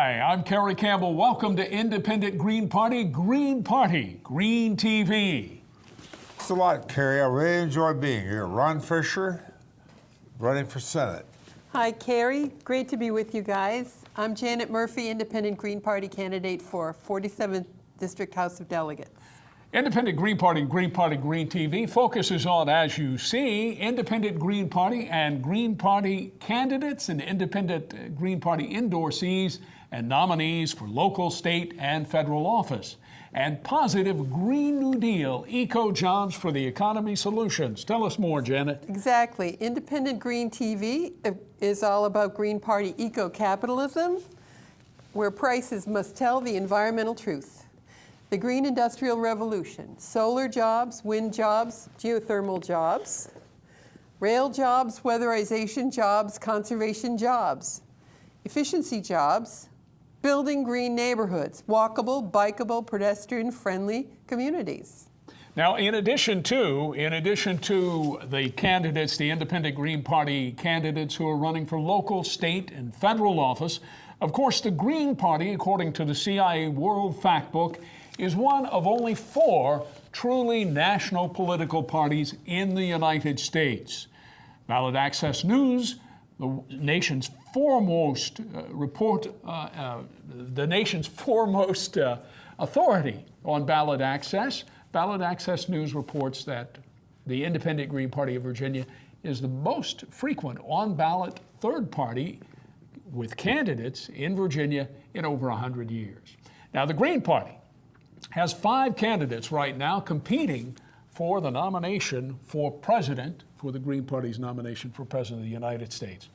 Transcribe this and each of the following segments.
Hi, I'm Kerry Campbell. Welcome to Independent Green Party, Green TV. Thanks a lot, Kerry. I really enjoy being here. Ron Fisher, running for Senate. Hi, Kerry. Great to be with you guys. I'm Janet Murphy, Independent Green Party candidate for 47th District House of Delegates. Independent Green Party, Green TV focuses on, as you see, Independent Green Party and Green Party candidates and Independent Green Party endorsees and nominees for local, state, and federal office, and positive Green New Deal eco-jobs for the economy solutions. Tell us more, Janet. Exactly. Independent Green TV is all about Green Party eco-capitalism, where prices must tell the environmental truth. The Green Industrial Revolution, solar jobs, wind jobs, geothermal jobs, rail jobs, weatherization jobs, conservation jobs, efficiency jobs, building green neighborhoods, walkable, bikeable, pedestrian-friendly communities. Now, in addition to the candidates, the Independent Green Party candidates who are running for local, state, and federal office, of course, the Green Party, according to the CIA World Factbook, is one of only 4 truly national political parties in the United States. Ballot Access News, the nation's foremost authority on ballot access. Ballot Access News reports that the Independent Green Party of Virginia is the most frequent on-ballot third party with candidates in Virginia in over 100 years. Now, the Green Party has 5 candidates right now competing for the nomination for president, for the Green Party's nomination for president of the United States.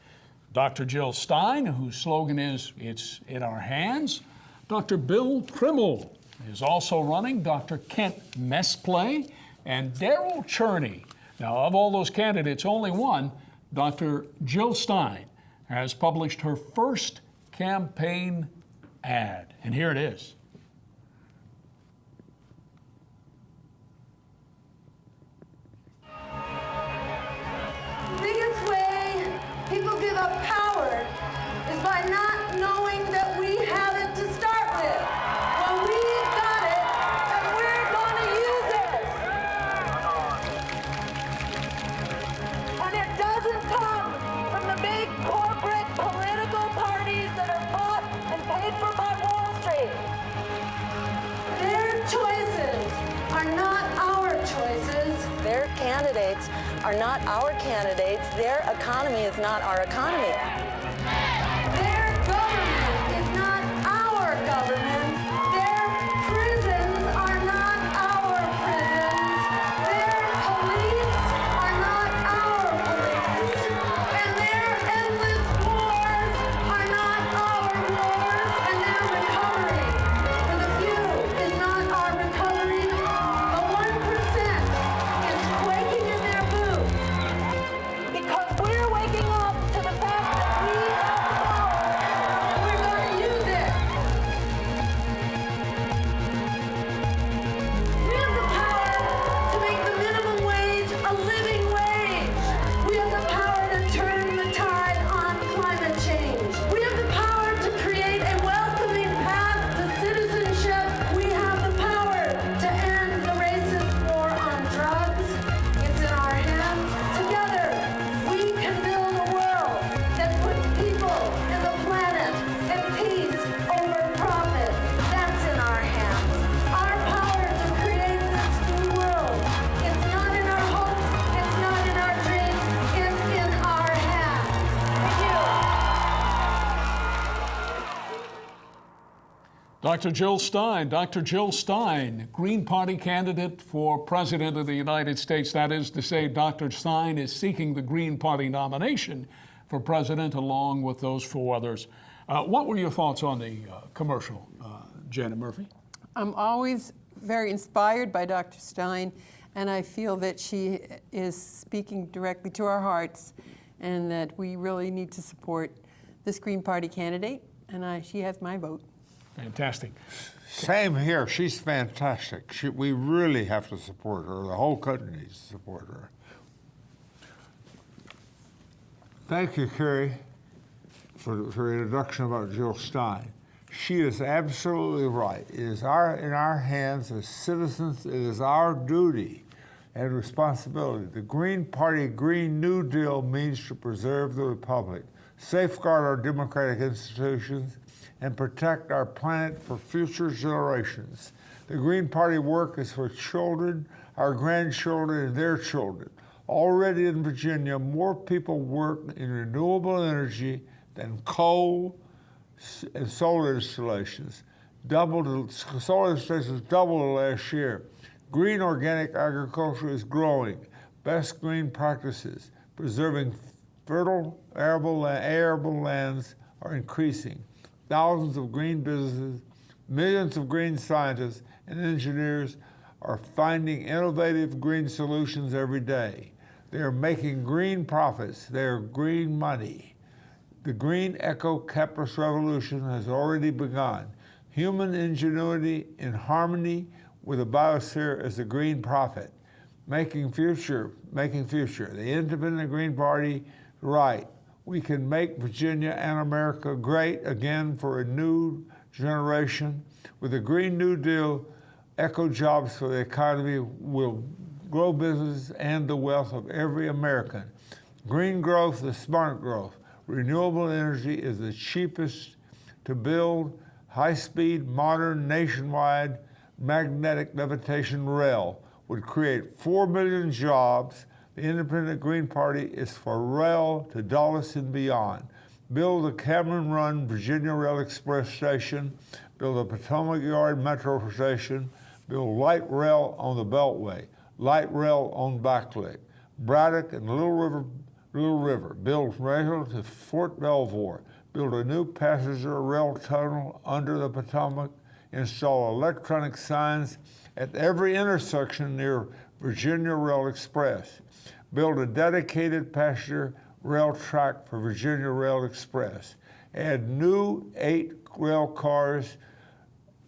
Dr. Jill Stein, whose slogan is, "It's in our hands." Dr. Bill Krimmel is also running, Dr. Kent Mesplay, and Darrell Cherney. Now, of all those candidates, only one, Dr. Jill Stein, has published her first campaign ad. And here it is. People give up power is by not knowing that we have it to start with. Well, we've got it, and we're going to use it. And it doesn't come from the big corporate political parties that are bought and paid for by Wall Street. Their choices are not our choices. Their candidates are not our candidates. Their economy is not our economy. Their government is not our government. Their prisons are not our prisons. Their police are not our police. And their endless wars are not our wars. And their recovery for the few is not our recovery. The 1% is quaking in their boots. Because we're waking up to the fact that we have the power, and we're going to use it. We have the power to make the minimum wage a living wage. We have the power to turn the tide on climate change. We have the power to create a welcoming path to citizenship. We have the power to end the racist war on drugs. It's in our hands. Together, we can build a world that puts people and the planet and peace over profit. That's in our hands. Our power to create this new world. It's not in our hopes. It's not in our dreams. It's in our hands. Thank you. Dr. Jill Stein, Green Party candidate for President of the United States. That is to say, Dr. Stein is seeking the Green Party nomination for president along with those 4 others. What were your thoughts on the commercial, Janet Murphy? I'm always very inspired by Dr. Stein, and I feel that she is speaking directly to our hearts and that we really need to support this Green Party candidate, and she has my vote. Fantastic. Same here. She's fantastic. We really have to support her. The whole country needs to support her. Thank you, Kerry, for her introduction about Jill Stein. She is absolutely right. It is in our hands as citizens. It is our duty and responsibility. The Green Party Green New Deal means to preserve the Republic, safeguard our democratic institutions, and protect our planet for future generations. The Green Party work is for children, our grandchildren, and their children. Already in Virginia, more people work in renewable energy than coal and solar installations. Solar installations doubled last year. Green organic agriculture is growing. Best green practices, preserving fertile arable lands are increasing. Thousands of green businesses, millions of green scientists and engineers are finding innovative green solutions every day. They are making green profits. They are green money. The green eco-capitalist revolution has already begun. Human ingenuity in harmony with the biosphere is the green profit. Making future. The Independent Green Party, right. We can make Virginia and America great again for a new generation. With the Green New Deal, eco jobs for the economy will grow business and the wealth of every American. Green growth is smart growth. Renewable energy is the cheapest to build. High-speed, modern, nationwide magnetic levitation rail would create 4 million jobs. The Independent Green Party is for rail to Dulles and beyond. Build the Cameron Run Virginia Rail Express Station, build a Potomac Yard Metro Station, build light rail on the Beltway, light rail on Backlick, Braddock and Little River, build rail to Fort Belvoir, build a new passenger rail tunnel under the Potomac, install electronic signs at every intersection near Virginia Rail Express, build a dedicated passenger rail track for Virginia Rail Express, add new 8 rail cars,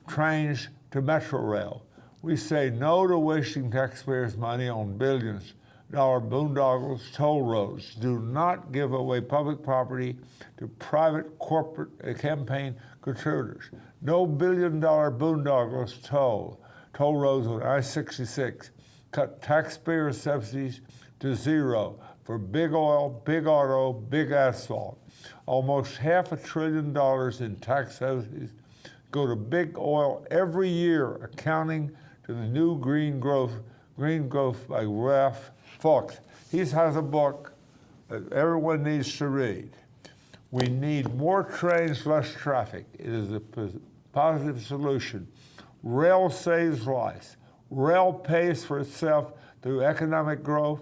trains to Metro Rail. We say no to wasting taxpayers' money on billions-dollar boondoggles, toll roads. Do not give away public property to private corporate campaign contributors. No billion-dollar boondoggles toll roads on I-66. Cut taxpayer subsidies to zero for big oil, big auto, big asphalt. Almost $500 billion in tax subsidies go to big oil every year, accounting to the new Green Growth by Ralph Fox. He has a book that everyone needs to read. We need more trains, less traffic. It is a positive solution. Rail saves lives. Rail pays for itself through economic growth.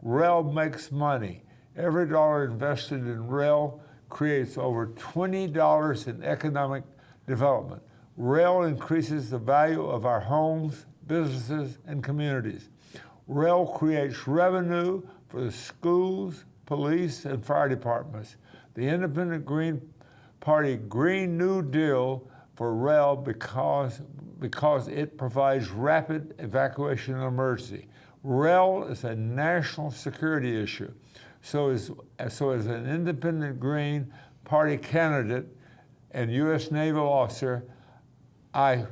Rail makes money. Every dollar invested in rail creates over $20 in economic development. Rail increases the value of our homes, businesses, and communities. Rail creates revenue for the schools, police, and fire departments. The Independent Green Party Green New Deal for rail because it provides rapid evacuation in an emergency. Rail is a national security issue. So as an Independent Green Party candidate and U.S. Naval officer, I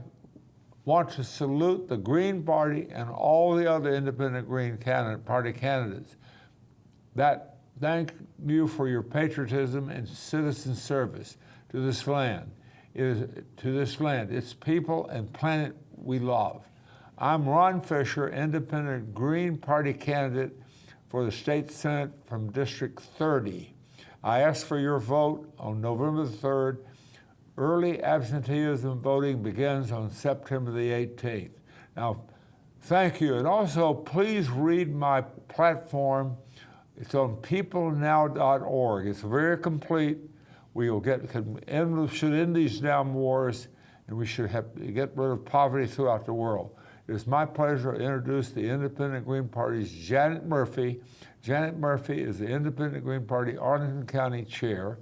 want to salute the Green Party and all the other Independent Green Party candidates. Thank you for your patriotism and citizen service to this land. Its people and planet we love. I'm Ron Fisher, Independent Green Party candidate for the state Senate from District 30. I ask for your vote on November the 3rd. Early absenteeism voting begins on September the 18th. Now, thank you. And also, please read my platform. It's on peoplenow.org. It's very complete. We will should end these damn wars, and we should get rid of poverty throughout the world. It is my pleasure to introduce the Independent Green Party's Janet Murphy. Janet Murphy is the Independent Green Party Arlington County Chair.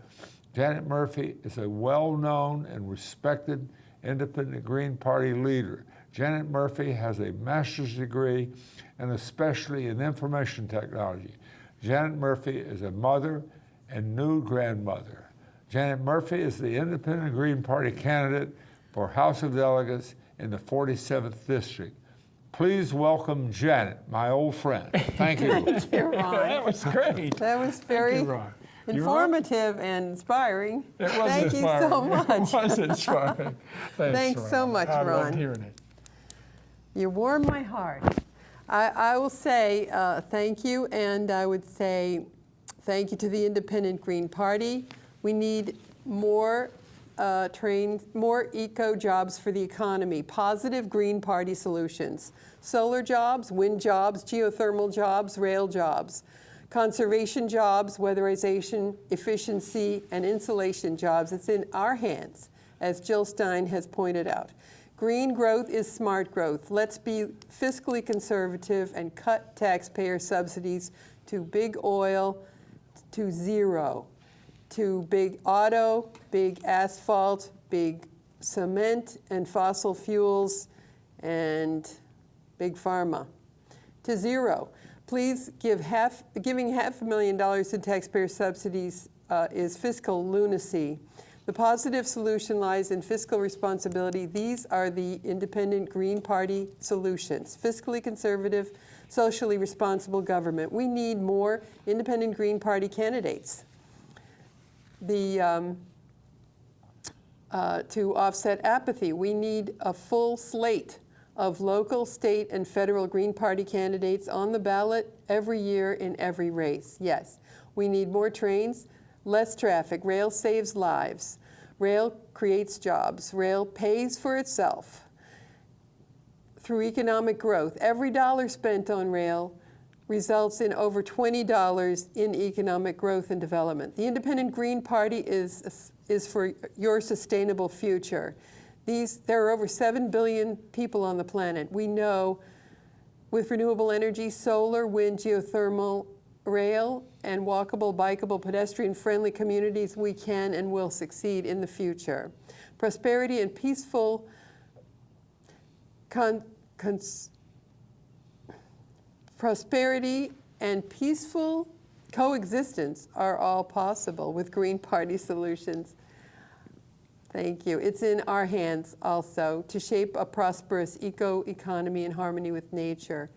Janet Murphy is a well-known and respected Independent Green Party leader. Janet Murphy has a master's degree and especially in information technology. Janet Murphy is a mother and new grandmother. Janet Murphy is the Independent Green Party candidate for House of Delegates in the 47th District. Please welcome Janet, my old friend. Thank you. Thank you, Ron. That was great. That was very Thank you, Ron. informative and inspiring. It was Thank inspiring. you so much. It was inspiring. Thanks so much, I Ron. loved hearing it. You warm my heart. I will say thank you, and I would say thank you to the Independent Green Party. We need more more eco jobs for the economy, positive Green Party solutions, solar jobs, wind jobs, geothermal jobs, rail jobs, conservation jobs, weatherization, efficiency, and insulation jobs. It's in our hands, as Jill Stein has pointed out. Green growth is smart growth. Let's be fiscally conservative and cut taxpayer subsidies to big oil, to zero, to big auto, big asphalt, big cement and fossil fuels, and big pharma, to zero. Please giving $500,000 in taxpayer subsidies is fiscal lunacy. The positive solution lies in fiscal responsibility. These are the Independent Green Party solutions. Fiscally conservative, socially responsible government. We need more Independent Green Party candidates to offset apathy. We need a full slate of local, state, and federal Green Party candidates on the ballot every year in every race. Yes, we need more trains, less traffic. Rail saves lives. Rail creates jobs. Rail pays for itself through economic growth. Every dollar spent on rail results in over $20 in economic growth and development. The Independent Green Party is for your sustainable future. There are over 7 billion people on the planet. We know with renewable energy, solar, wind, geothermal, rail, and walkable, bikeable, pedestrian-friendly communities, we can and will succeed in the future. Prosperity and peaceful prosperity and peaceful coexistence are all possible with Green Party solutions. Thank you. It's in our hands also to shape a prosperous eco-economy in harmony with nature.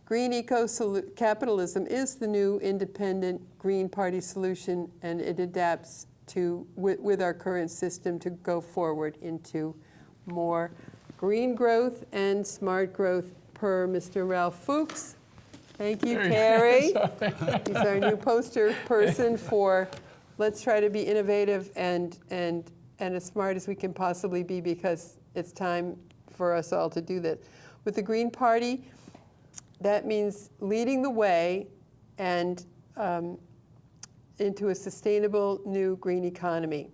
Green eco-capitalism is the new Independent Green Party solution, and it adapts with our current system to go forward into more green growth and smart growth per Mr. Ralph Fuchs. Thank you, Carrie. He's our new poster person for let's try to be innovative and as smart as we can possibly be, because it's time for us all to do this. With the Green Party, that means leading the way and into a sustainable new green economy.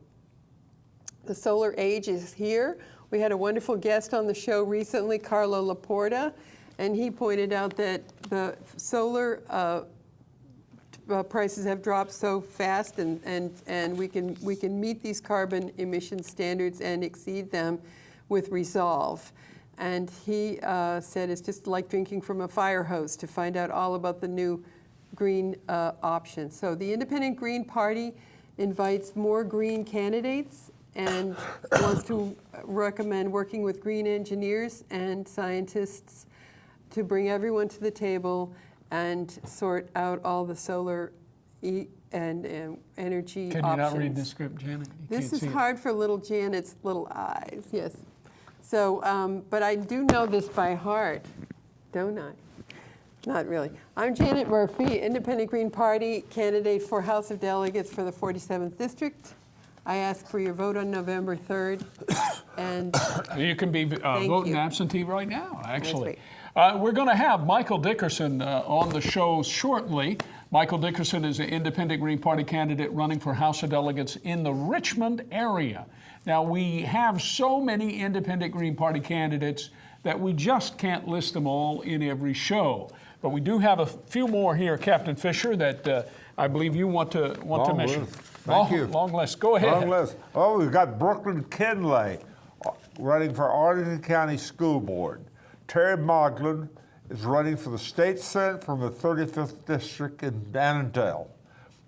The solar age is here. We had a wonderful guest on the show recently, Carlo Laporta, and he pointed out that the solar prices have dropped so fast, and we can meet these carbon emission standards and exceed them with resolve. And he said it's just like drinking from a fire hose to find out all about the new green options. So the Independent Green Party invites more green candidates and wants to recommend working with green engineers and scientists to bring everyone to the table and sort out all the solar and energy options. Can you not read the script, Janet? This is hard for little Janet's little eyes, yes. So, but I do know this by heart, don't I? Not really. I'm Janet Murphy, Independent Green Party candidate for House of Delegates for the 47th District. I ask for your vote on November 3rd. And you can be voting absentee right now, actually. That's We're going to have Michael Dickerson on the show shortly. Michael Dickerson is an Independent Green Party candidate running for House of Delegates in the Richmond area. Now, we have so many Independent Green Party candidates that we just can't list them all in every show. But we do have a few more here, Captain Fisher, that I believe you want to mention. Thank you. Long list. Go ahead. Long list. Oh, we've got Brooklyn Kinley running for Arlington County School Board. Terry Moglen is running for the State Senate from the 35th District in Annandale.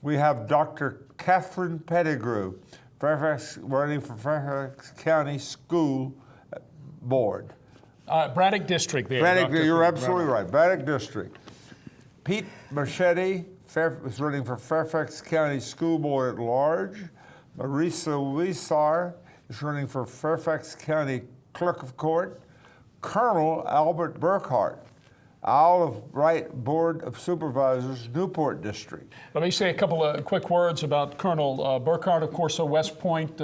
We have Dr. Catherine Pettigrew running for Fairfax County School Board. Braddock District there. Braddock, Dr. you're absolutely right. Braddock District. Pete Marchetti is running for Fairfax County School Board at Large. Marisa Wisar is running for Fairfax County Clerk of Court. Colonel Albert Burkhart, Isle of Wight Board of Supervisors, Newport District. Let me say a couple of quick words about Colonel Burkhart, of course, a West Point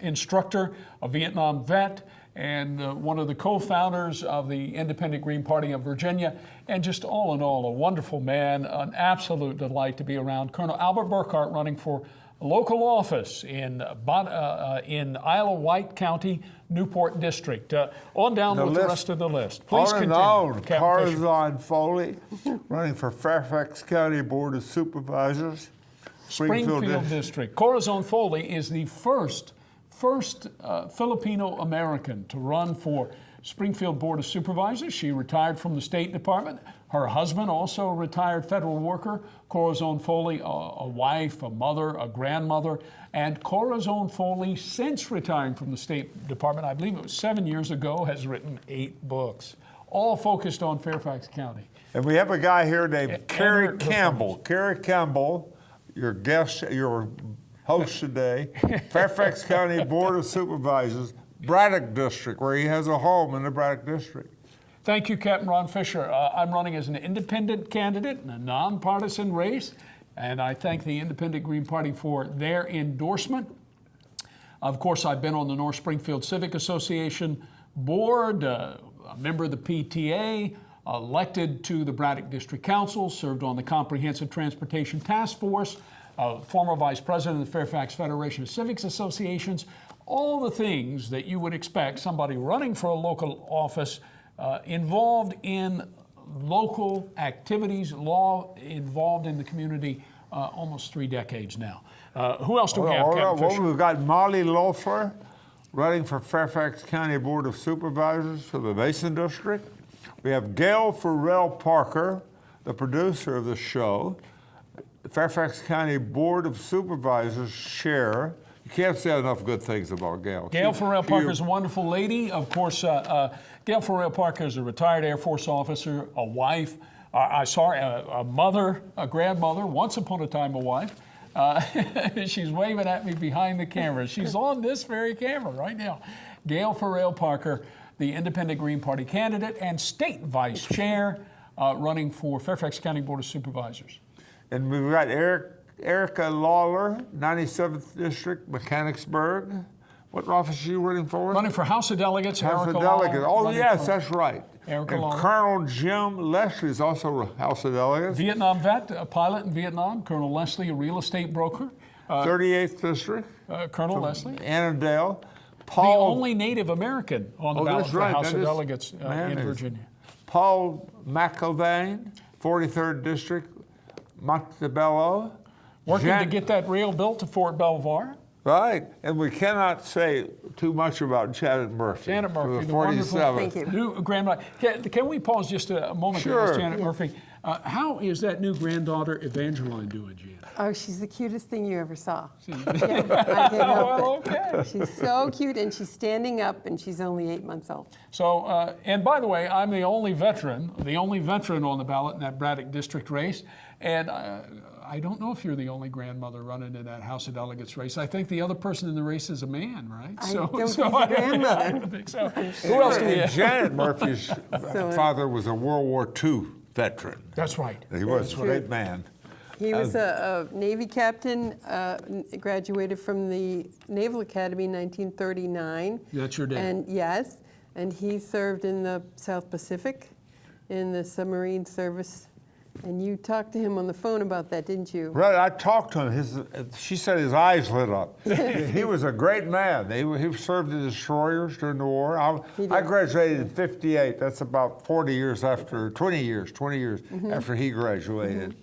instructor, a Vietnam vet, and one of the co-founders of the Independent Green Party of Virginia, and just all in all, a wonderful man, an absolute delight to be around. Colonel Albert Burkhart running for local office in Isle of Wight County, Newport District. On down with the rest of the list. Please continue. On Captain Fisher. Corazon Foley, running for Fairfax County Board of Supervisors, Springfield District. Corazon Foley is the first Filipino American to run for Springfield Board of Supervisors. She retired from the State Department. Her husband, also a retired federal worker. Corazon Foley, a wife, a mother, a grandmother. And Corazon Foley, since retiring from the State Department, I believe it was 7 years ago, has written 8 books, all focused on Fairfax County. And we have a guy here named Kerry Campbell. Kerry Campbell, your guest, your host today, Fairfax County Board of Supervisors, Braddock District, where he has a home in the Braddock District. Thank you, Capt Ron Fisher. I'm running as an independent candidate in a nonpartisan race, and I thank the Independent Green Party for their endorsement. Of course, I've been on the North Springfield Civic Association board, a member of the PTA, elected to the Braddock District Council, served on the Comprehensive Transportation Task Force, former vice president of the Fairfax Federation of Civics Associations, all the things that you would expect somebody running for a local office involved in local activities, law involved in the community, almost 3 decades now. Who else do we have, Captain Fisher? We've got Molly Loeffler running for Fairfax County Board of Supervisors for the Mason District. We have Gail Farrell Parker, the producer of the show, Fairfax County Board of Supervisors Chair. You can't say enough good things about Gail. Gail Farrell Parker is a wonderful lady. Of course, Gail Farrell Parker is a retired Air Force officer, a wife, a mother, a grandmother, once upon a time a wife. She's waving at me behind the camera. She's on this very camera right now. Gail Farrell Parker, the Independent Green Party candidate and state vice chair, running for Fairfax County Board of Supervisors. And we've got Erica Lawler, 97th District, Mechanicsburg. What office are you running for? Running for House of Delegates. House Erica of Delegates. Lawler, Oh, yes, that's right. Erica and Lawler. Colonel Jim Leslie is also House of Delegates. Vietnam vet, a pilot in Vietnam. Colonel Leslie, a real estate broker. 38th District. Colonel Leslie. Annandale. The only Native American on the ballot for right. House of Delegates in Virginia. Paul McIlvaine, 43rd District, Montebello. Working to get that rail built to Fort Belvoir. Right, and we cannot say too much about Janet Murphy. Janet Murphy, the the wonderful, 47th. Thank you. New grandmother. Can we pause just a moment to Sure. ask Janet Murphy? How is that new granddaughter Evangeline doing, Janet? Oh, she's the cutest thing you ever saw. Yeah, I can't help it. Okay. She's so cute, and she's standing up, and she's only 8 months old. So, and by the way, I'm the only veteran on the ballot in that Braddock District race, and I don't know if you're the only grandmother running in that House of Delegates race. I think the other person in the race is a man, right? I don't think he's a grandmother. I don't think so. Who else do we have? Janet Murphy's father was a World War II veteran. That's right. He was a great man. He was a Navy captain, graduated from the Naval Academy in 1939. That's your dad. And yes, and he served in the South Pacific in the submarine service. And you talked to him on the phone about that, didn't you? Right, I talked to him. She said his eyes lit up. He was a great man. He served in destroyers during the war. I graduated in '58. That's about 20 years after he graduated.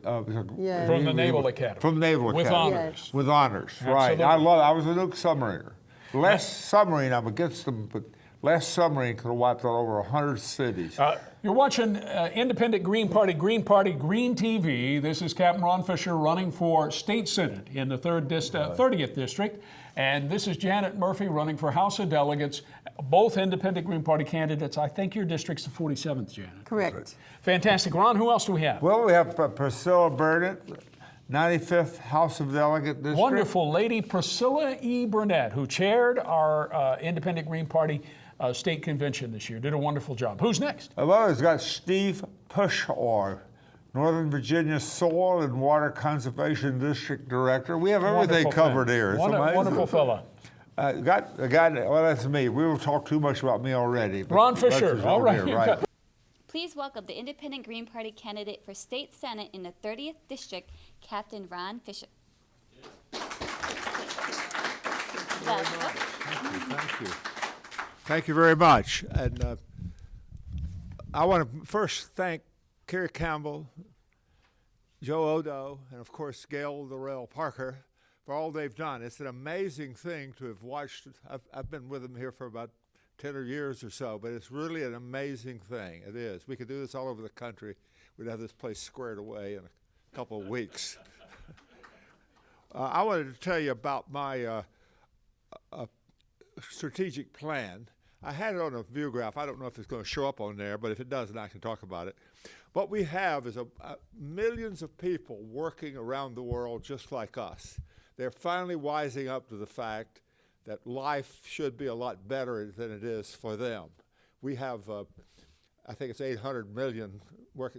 From the Naval Academy. From the Naval With Academy. honors. With honors, right. Absolutely. I was a nuke submariner. Less submarine, I'm against them, but Last submarine could have wiped out over 100 cities. You're watching Independent Green Party, Green TV. This is Capt Ron Fisher running for State Senate in the 30th District. And this is Janet Murphy running for House of Delegates, both Independent Green Party candidates. I think your district's the 47th, Janet. Correct. Fantastic. Ron, who else do we have? Well, we have Priscilla Burnett, 95th House of Delegate District. Wonderful lady Priscilla E. Burnett, who chaired our Independent Green Party state convention this year. Did a wonderful job. Who's next? Well, it's got Steve Pushor, Northern Virginia Soil and Water Conservation District Director. We have everything covered here. It's amazing. Wonderful fella. Got a guy, well, that's me. We will talk too much about me already. Ron Fisher. All right. Right. Please welcome the Independent Green Party candidate for State Senate in the 30th District, Captain Ron Fisher. Thank you. Thank you very much. And I want to first thank Kerry Campbell, Joe Odo, and of course Gail Durrell Parker for all they've done. It's an amazing thing to have watched. I've been with them here for about 10 years or so, but it's really an amazing thing. It is. We could do this all over the country. We'd have this place squared away in a couple of weeks. I wanted to tell you about my strategic plan. I had it on a view graph. I don't know if it's going to show up on there, but if it doesn't, I can talk about it. What we have is millions of people working around the world just like us. They're finally wising up to the fact that life should be a lot better than it is for them. We have, I think it's 800 million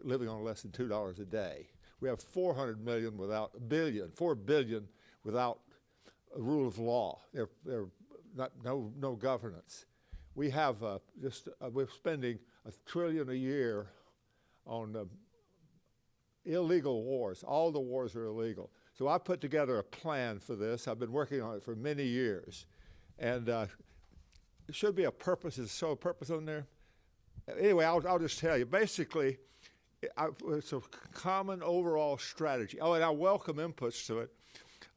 living on less than $2 a day. We have 400 million without $4 billion without a rule of law. They're no governance. We have we're spending $1 trillion a year on illegal wars. All the wars are illegal. So I put together a plan for this. I've been working on it for many years. And it should be a purpose. Is so a purpose on there? Anyway, I'll just tell you. Basically, it's a common overall strategy. Oh, and I welcome inputs to it.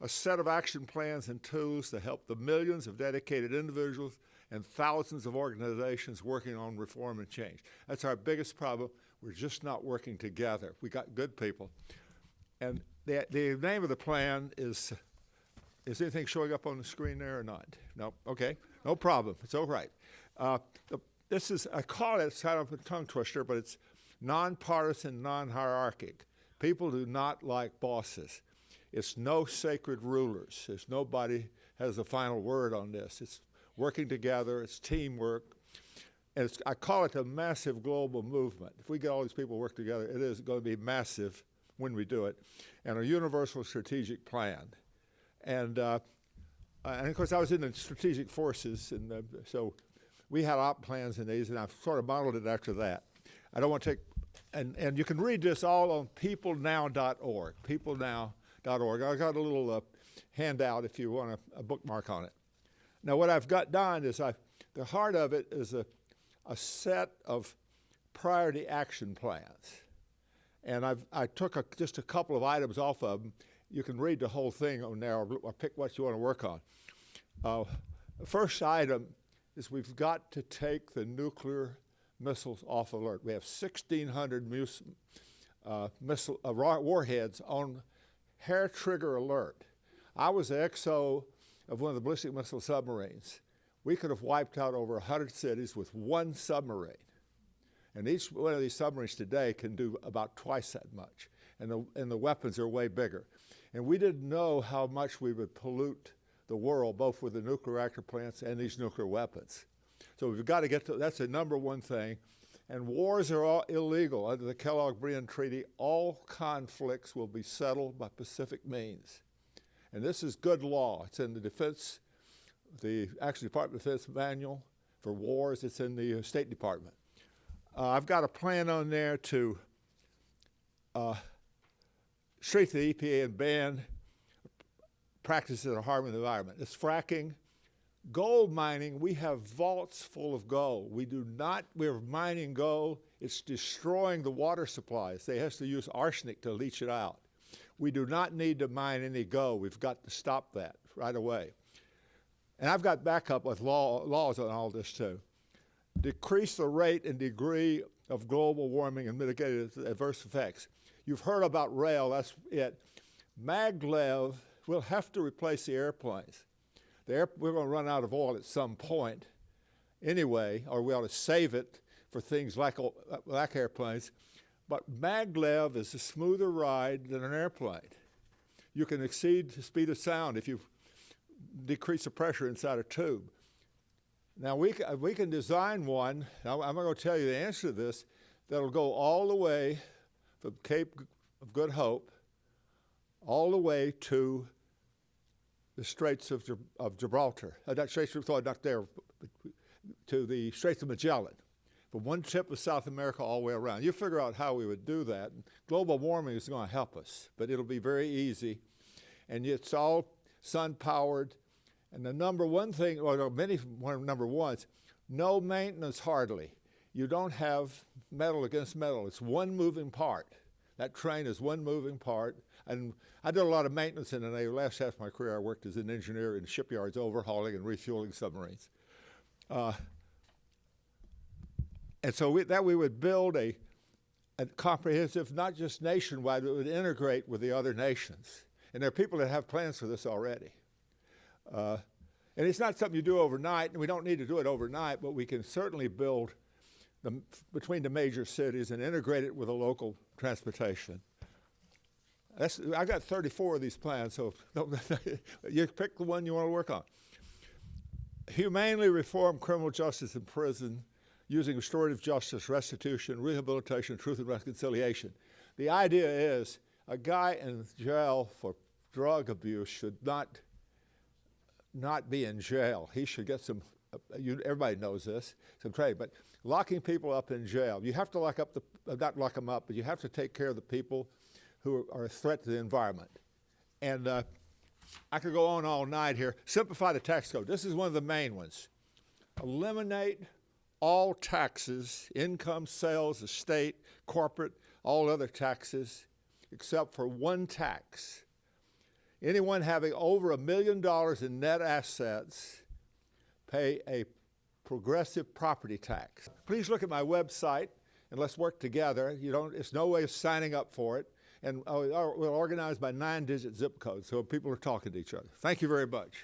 A set of action plans and tools to help the millions of dedicated individuals and thousands of organizations working on reform and change. That's our biggest problem. We're just not working together. We got good people. And the name of the plan is anything showing up on the screen there or not? No? Okay. No problem. It's all right. This is, I call it, it's kind of a tongue twister, but it's nonpartisan, non-hierarchic. People do not like bosses. It's no sacred rulers. There's nobody has the final word on this. It's working together. It's teamwork. And I call it a massive global movement. If we get all these people work together, it is going to be massive when we do it. And a universal strategic plan. And of course, I was in the strategic forces, and so we had op plans in these, and I've sort of modeled it after that. I don't want to take, and you can read this all on peoplenow.org, peoplenow.org. I got a little handout if you want a bookmark on it. Now, what I've got done is the heart of it is a set of priority action plans. And I took just a couple of items off of them. You can read the whole thing on there or pick what you want to work on. The first item is we've got to take the nuclear missiles off alert. We have 1,600 warheads on hair trigger alert. I was the XO of one of the ballistic missile submarines. We could have wiped out over 100 cities with one submarine. And each one of these submarines today can do about twice that much. And the weapons are way bigger. And we didn't know how much we would pollute the world, both with the nuclear reactor plants and these nuclear weapons. So we've got to get to, that's the number one thing. And wars are all illegal. Under the Kellogg-Briand Treaty, all conflicts will be settled by pacific means. And this is good law. It's in the Defense, Department of Defense manual for wars. It's in the State Department. I've got a plan on there to strengthen the EPA and ban practices that are harming the environment. It's fracking. Gold mining, we have vaults full of gold. We're mining gold. It's destroying the water supplies. They have to use arsenic to leach it out. We do not need to mine any gold. We've got to stop that right away. And I've got backup with laws on all this too. decrease the rate and degree of global warming and mitigate its adverse effects. You've heard about rail, that's it. Maglev will have to replace the airplanes. We're going to run out of oil at some point anyway, or we ought to save it for things like airplanes. But maglev is a smoother ride than an airplane. You can exceed the speed of sound if you decrease the pressure inside a tube. Now we can design one, I'm not going to tell you the answer to this, that'll go all the way from Cape of Good Hope all the way to the Straits of Gibraltar. Not Straits of Gibraltar, not there, but to the Straits of Magellan. From one tip of South America all the way around. You figure out how we would do that. Global warming is going to help us, but it'll be very easy. And it's all sun-powered. And the number one thing, or there are many number ones, no maintenance hardly. You don't have metal against metal. It's one moving part. That train is one moving part. And I did a lot of maintenance in the Navy. Last half of my career, I worked as an engineer in shipyards overhauling and refueling submarines. And so we would build a comprehensive, not just nationwide, but it would integrate with the other nations. And there are people that have plans for this already. And it's not something you do overnight, and we don't need to do it overnight, but we can certainly build between the major cities and integrate it with a local transportation. I got 34 of these plans, so you pick the one you want to work on. Humanely reform criminal justice and prison using restorative justice, restitution, rehabilitation, truth and reconciliation. The idea is a guy in jail for drug abuse should not be in jail. He should get some, everybody knows this, some training, but locking people up in jail, you have to not lock them up, but you have to take care of the people who are a threat to the environment. And I could go on all night here. Simplify the tax code. This is one of the main ones. Eliminate all taxes, income, sales, estate, corporate, all other taxes, except for one tax. Anyone having over $1 million in net assets pay a progressive property tax. Please look at my website and let's work together. It's no way of signing up for it. And we'll organize by 9-digit zip codes so people are talking to each other. Thank you very much.